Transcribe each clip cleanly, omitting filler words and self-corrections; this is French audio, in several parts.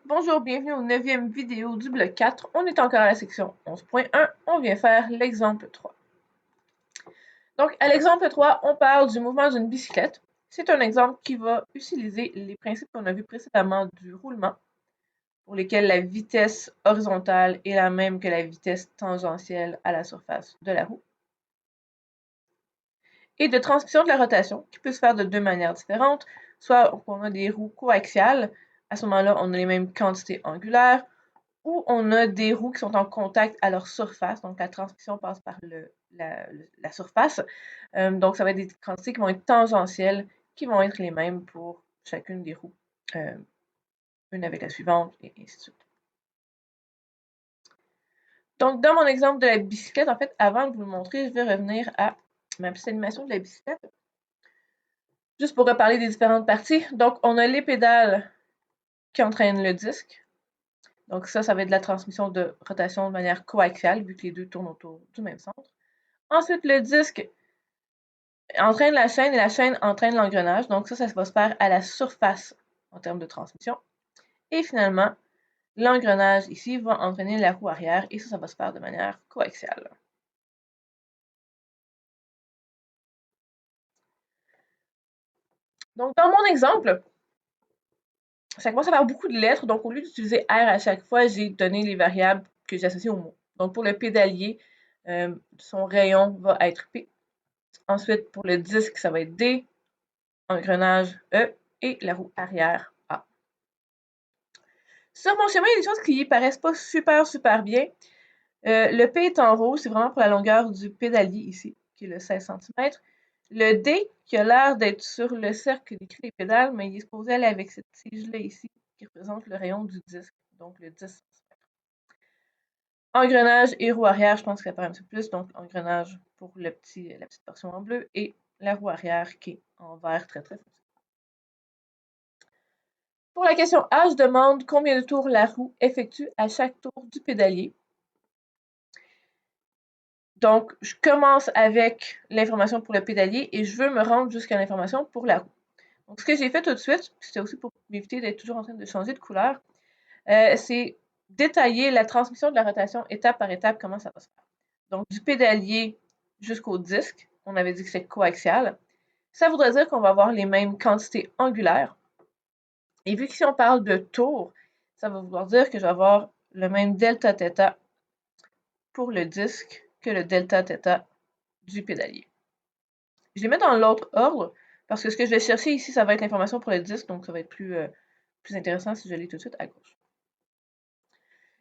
Bonjour, bienvenue au 9e vidéo du bloc 4. On est encore à la section 11.1. On vient faire l'exemple 3. Donc, à l'exemple 3, on parle du mouvement d'une bicyclette. C'est un exemple qui va utiliser les principes qu'on a vus précédemment du roulement, pour lesquels la vitesse horizontale est la même que la vitesse tangentielle à la surface de la roue, et de transmission de la rotation, qui peut se faire de deux manières différentes. Soit on a des roues coaxiales, à ce moment-là, on a les mêmes quantités angulaires, ou on a des roues qui sont en contact à leur surface, donc la transmission passe par la surface. Donc, ça va être des quantités qui vont être tangentielles, qui vont être les mêmes pour chacune des roues, une avec la suivante, et ainsi de suite. Donc, dans mon exemple de la bicyclette, en fait, avant de vous le montrer, je vais revenir à ma petite animation de la bicyclette, juste pour reparler des différentes parties. Donc, on a les pédales qui entraînent le disque. Donc ça va être de la transmission de rotation de manière coaxiale, vu que les deux tournent autour du même centre. Ensuite, le disque entraîne la chaîne et la chaîne entraîne l'engrenage. Donc ça va se faire à la surface en termes de transmission. Et finalement, l'engrenage ici va entraîner la roue arrière et ça va se faire de manière coaxiale. Donc dans mon exemple, ça commence à avoir beaucoup de lettres. Donc au lieu d'utiliser R à chaque fois, j'ai donné les variables que j'associe au mot. Donc pour le pédalier, son rayon va être P. Ensuite, pour le disque, ça va être D, engrenage E et la roue arrière A. Sur mon schéma, il y a des choses qui paraissent pas super bien. Le P est en rouge, c'est vraiment pour la longueur du pédalier ici, qui est le 16 cm. Le D, qui a l'air d'être sur le cercle décrit les pédales, mais il est supposé aller avec cette tige-là ici, qui représente le rayon du disque, donc le 10 cm. Engrenage et roue arrière, je pense que ça paraît un petit peu plus, donc engrenage pour la petite portion en bleu et la roue arrière qui est en vert très foncé. Pour la question A, je demande combien de tours la roue effectue à chaque tour du pédalier. Donc, je commence avec l'information pour le pédalier et je veux me rendre jusqu'à l'information pour la roue. Donc, ce que j'ai fait tout de suite, c'était aussi pour m'éviter d'être toujours en train de changer de couleur, c'est détailler la transmission de la rotation étape par étape, comment ça va se faire. Donc, du pédalier jusqu'au disque, on avait dit que c'est coaxial. Ça voudrait dire qu'on va avoir les mêmes quantités angulaires. Et vu qu'ici on parle de tours, ça va vouloir dire que je vais avoir le même delta θ pour le disque que le delta θ du pédalier. Je les mets dans l'autre ordre parce que ce que je vais chercher ici, ça va être l'information pour le disque, donc ça va être plus intéressant si je l'ai tout de suite à gauche.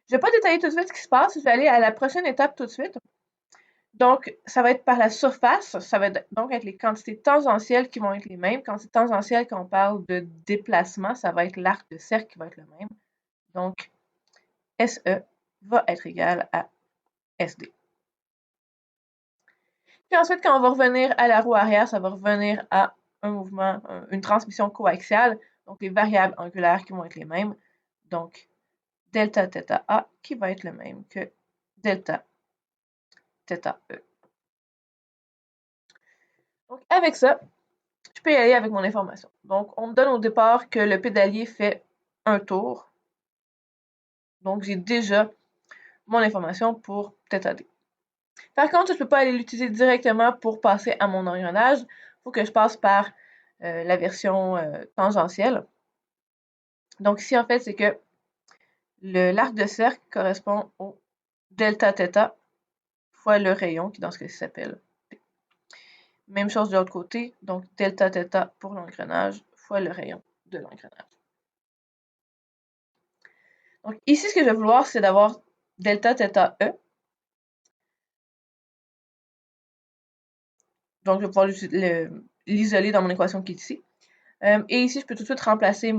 Je ne vais pas détailler tout de suite ce qui se passe, je vais aller à la prochaine étape tout de suite. Donc, ça va être par la surface, ça va donc être les quantités tangentielles qui vont être les mêmes. Quantités tangentielles, quand on parle de déplacement, ça va être l'arc de cercle qui va être le même. Donc, SE va être égal à SD. Puis ensuite, quand on va revenir à la roue arrière, ça va revenir à un mouvement, une transmission coaxiale, donc les variables angulaires qui vont être les mêmes. Donc, delta θ A qui va être le même que delta θ E. Donc, avec ça, je peux y aller avec mon information. Donc, on me donne au départ que le pédalier fait un tour. Donc, j'ai déjà mon information pour θD. Par contre, je ne peux pas aller l'utiliser directement pour passer à mon engrenage. Il faut que je passe par la version tangentielle. Donc ici, en fait, c'est que l'arc de cercle correspond au delta θ fois le rayon, qui dans ce cas-ci s'appelle P. Même chose de l'autre côté, donc delta θ pour l'engrenage fois le rayon de l'engrenage. Donc ici, ce que je vais vouloir, c'est d'avoir delta θ E. Donc je vais pouvoir l'isoler dans mon équation qui est ici. Et ici, je peux tout de suite remplacer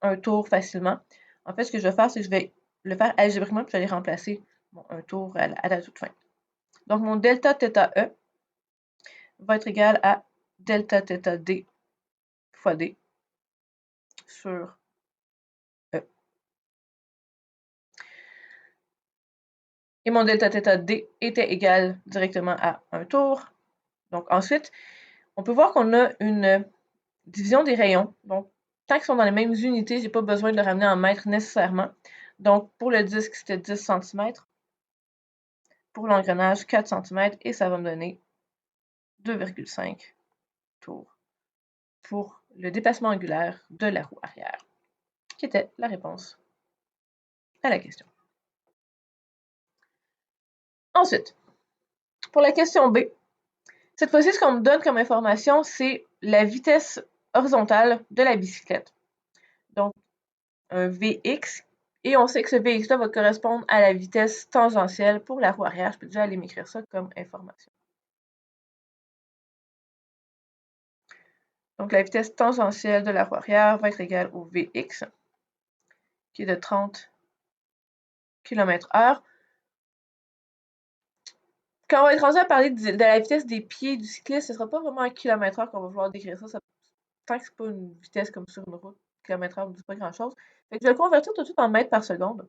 un tour facilement. En fait, ce que je vais faire, c'est que je vais le faire algébriquement, puis je vais aller remplacer un tour à la toute fin. Donc, mon delta θ E va être égal à delta θ D fois D sur E. Et mon delta θ D était égal directement à un tour. Donc, ensuite, on peut voir qu'on a une division des rayons. Donc, tant qu'ils sont dans les mêmes unités, j'ai pas besoin de le ramener en mètres nécessairement. Donc, pour le disque, c'était 10 cm. Pour l'engrenage, 4 cm. Et ça va me donner 2,5 tours pour le déplacement angulaire de la roue arrière, qui était la réponse à la question. Ensuite, pour la question B, cette fois-ci, ce qu'on me donne comme information, c'est la vitesse horizontale de la bicyclette. Donc, un Vx, et on sait que ce Vx-là va correspondre à la vitesse tangentielle pour la roue arrière. Je peux déjà aller m'écrire ça comme information. Donc, la vitesse tangentielle de la roue arrière va être égale au Vx, qui est de 30 km/h. Quand on va être rendu à parler de la vitesse des pieds du cycliste, ce ne sera pas vraiment en km/h qu'on va vouloir décrire ça. Tant que ce n'est pas une vitesse comme sur une route, km/h ne dit pas grand-chose. Fait que je vais le convertir tout de suite en mètres par seconde.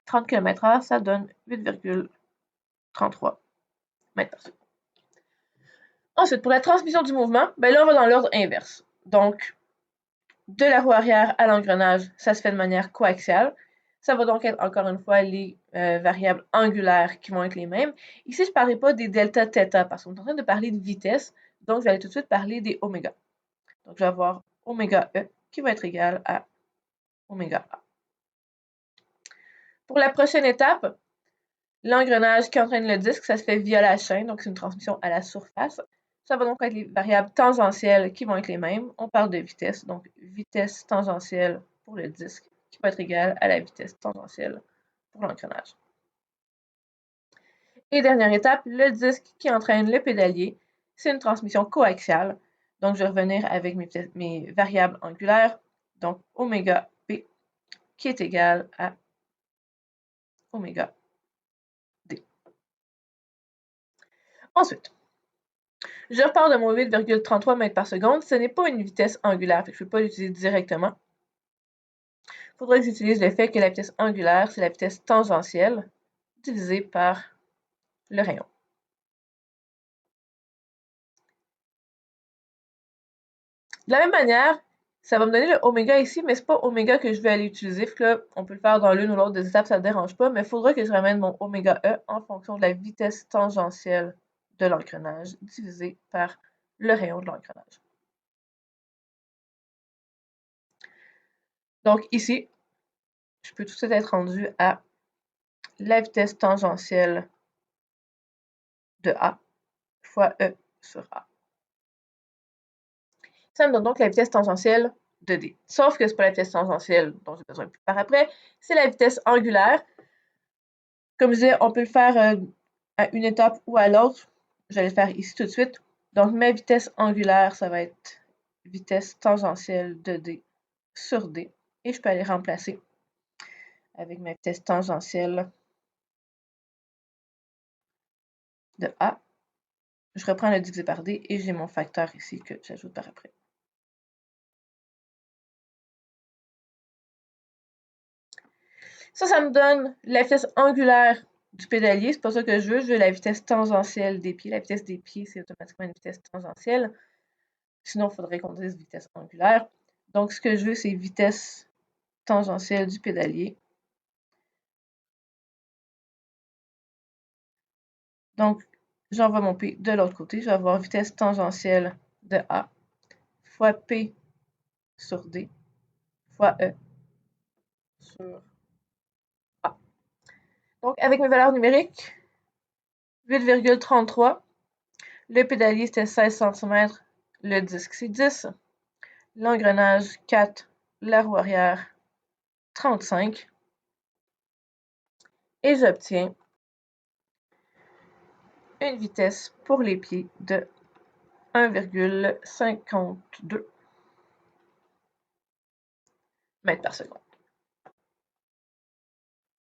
30 km/h, ça donne 8,33 mètres par seconde. Ensuite, pour la transmission du mouvement, ben là, on va dans l'ordre inverse. Donc, de la roue arrière à l'engrenage, ça se fait de manière coaxiale. Ça va donc être, encore une fois, les variables angulaires qui vont être les mêmes. Ici, je ne parlerai pas des delta theta parce qu'on est en train de parler de vitesse. Donc, je vais aller tout de suite parler des oméga. Donc, je vais avoir oméga E qui va être égal à oméga A. Pour la prochaine étape, l'engrenage qui entraîne le disque, ça se fait via la chaîne, donc c'est une transmission à la surface. Ça va donc être les variables tangentielles qui vont être les mêmes. On parle de vitesse, donc vitesse tangentielle pour le disque qui va être égale à la vitesse tangentielle pour l'engrenage. Et dernière étape, le disque qui entraîne le pédalier, c'est une transmission coaxiale. Donc je vais revenir avec mes variables angulaires, donc oméga P qui est égal à oméga D. Ensuite, je repars de mon 8,33 mètres par seconde. Ce n'est pas une vitesse angulaire, je ne peux pas l'utiliser directement. Il faudra que j'utilise le fait que la vitesse angulaire, c'est la vitesse tangentielle divisée par le rayon. De la même manière, ça va me donner le oméga ici, mais ce n'est pas oméga que je vais aller utiliser. Là, on peut le faire dans l'une ou l'autre des étapes, ça ne dérange pas, mais il faudra que je ramène mon oméga E en fonction de la vitesse tangentielle de l'engrenage divisée par le rayon de l'engrenage. Donc ici, je peux tout de suite être rendu à la vitesse tangentielle de A fois E sur A. Ça me donne donc la vitesse tangentielle de D. Sauf que ce n'est pas la vitesse tangentielle dont j'ai besoin plus par après, c'est la vitesse angulaire. Comme je disais, on peut le faire à une étape ou à l'autre. Je vais le faire ici tout de suite. Donc, ma vitesse angulaire, ça va être vitesse tangentielle de D sur D. Et je peux aller remplacer avec ma vitesse tangentielle de A. Je reprends le divisé par D et j'ai mon facteur ici que j'ajoute par après. Ça me donne la vitesse angulaire du pédalier. C'est pas ça que je veux. Je veux la vitesse tangentielle des pieds. La vitesse des pieds, c'est automatiquement une vitesse tangentielle. Sinon, il faudrait qu'on dise vitesse angulaire. Donc, ce que je veux, c'est vitesse tangentielle du pédalier. Donc, j'envoie mon P de l'autre côté. Je vais avoir vitesse tangentielle de A fois P sur D fois E sur A. Donc, avec mes valeurs numériques, 8,33. Le pédalier, c'était 16 cm. Le disque, c'est 10. L'engrenage, 4. La roue arrière, 35. Et j'obtiens une vitesse pour les pieds de 1,52 mètres par seconde.